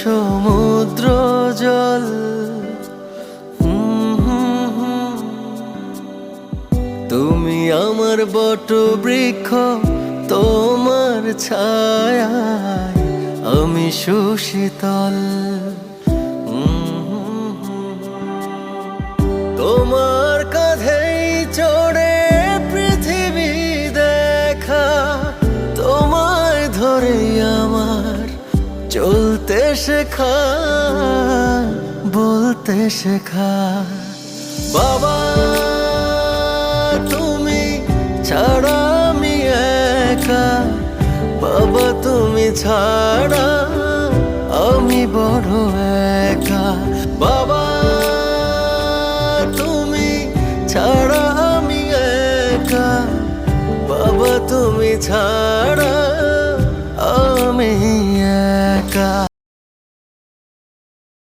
সমুদ্র জল। তুমি আমার বটবৃক্ষ, তোমার ছায়ায় আমি সুশীতল। তোমার কাঁধেই চড়ে পৃথিবী দেখা, তোমায় ধরেই আমার চলতে শেখা, বলতে শেখা। বাবা তুমি ছাড়া আমি একা, বাবা তুমি ছাড়া আমি বড়